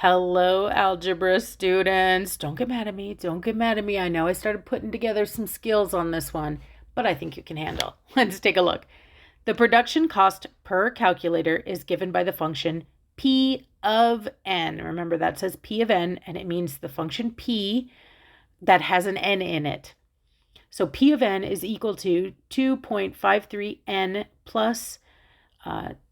Hello, algebra students. Don't get mad at me. Don't get mad at me. I know I started putting together some skills on this one, but I think you can handle. Let's take a look. The production cost per calculator is given by the function P of n. Remember, that says P of n, and it means the function P that has an n in it. So P of n is equal to 2.53n plus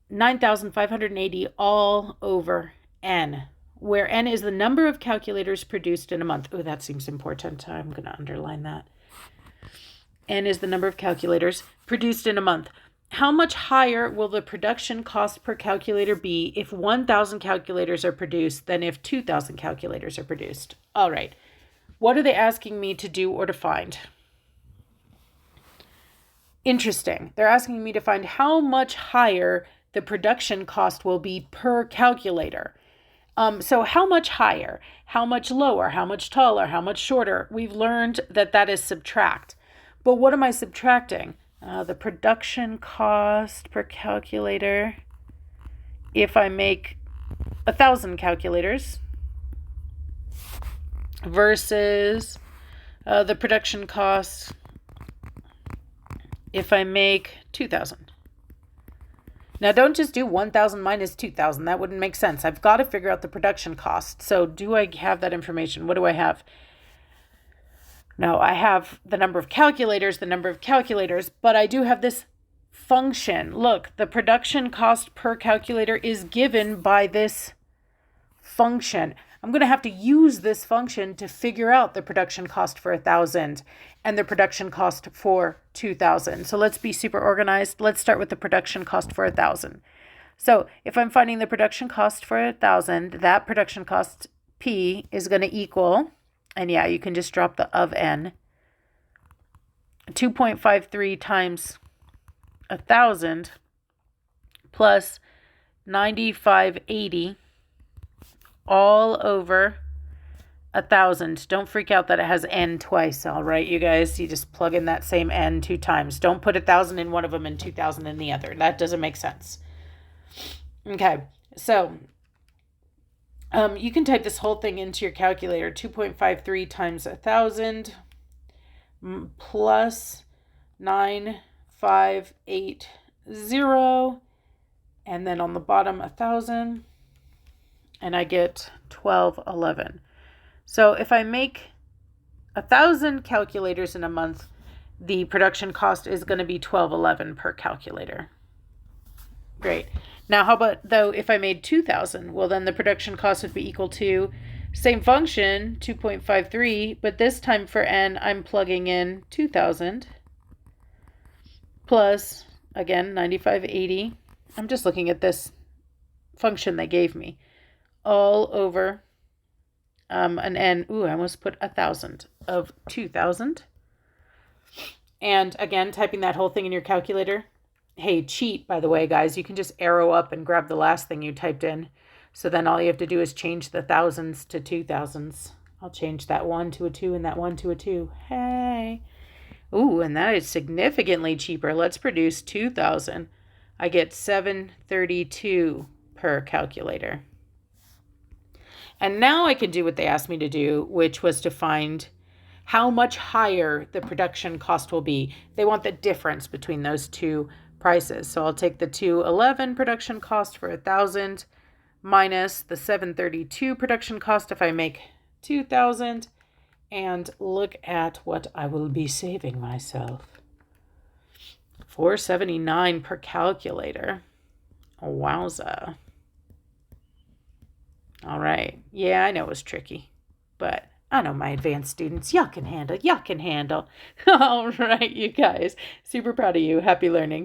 9,580 all over n, where n is the number of calculators produced in a month. Oh, that seems important. I'm going to underline that. N is the number of calculators produced in a month. How much higher will the production cost per calculator be if 1,000 calculators are produced than if 2,000 calculators are produced? All right. What are they asking me to do or to find? Interesting. They're asking me to find how much higher the production cost will be per calculator. So how much higher, how much lower, how much taller, how much shorter? We've learned that that is subtract. But what am I subtracting? The production cost per calculator. If I make 1,000 calculators versus the production cost if I make 2,000. Now, don't just do 1,000 minus 2,000. That wouldn't make sense. I've got to figure out the production cost. So do I have that information? What do I have? No, I have the number of calculators, but I do have this function. Look, the production cost per calculator is given by this function. I'm going to have to use this function to figure out the production cost for 1,000 and the production cost for 2,000. So let's be super organized. Let's start with the production cost for 1,000. So if I'm finding the production cost for 1,000, that production cost P is going to equal, and yeah, you can just drop the of n, 2.53 times 1,000 plus 9,580 all over 1,000. Don't freak out that it has n twice, all right, you guys? You just plug in that same n 2 times. Don't put 1,000 in one of them and 2,000 in the other. That doesn't make sense. Okay, so you can type this whole thing into your calculator. 2.53 times 1,000 plus 9,580, and then on the bottom 1,000. And I get 1211. So if I make 1,000 calculators in a month, the production cost is going to be 1211 per calculator. Great. Now, how about, though, if I made 2,000? Well, then the production cost would be equal to, same function, 2.53, but this time for n, I'm plugging in 2,000 plus, again, 9,580. I'm just looking at this function they gave me. All over an n. Ooh, I almost put 1,000 of 2,000. And again, typing that whole thing in your calculator. Hey, cheat, by the way, guys. You can just arrow up and grab the last thing you typed in. So then all you have to do is change the thousands to 2,000s. I'll change that 1 to a 2 and that 1 to a 2. Hey. Ooh, and that is significantly cheaper. Let's produce 2,000. I get 732 per calculator. And now I can do what they asked me to do, which was to find how much higher the production cost will be. They want the difference between those two prices. So I'll take the 211 production cost for 1,000 minus the 732 production cost if I make 2,000, and look at what I will be saving myself. 479 per calculator. Wowza. All right. Yeah, I know it was tricky, but I know my advanced students. Y'all can handle. All right, you guys. Super proud of you. Happy learning.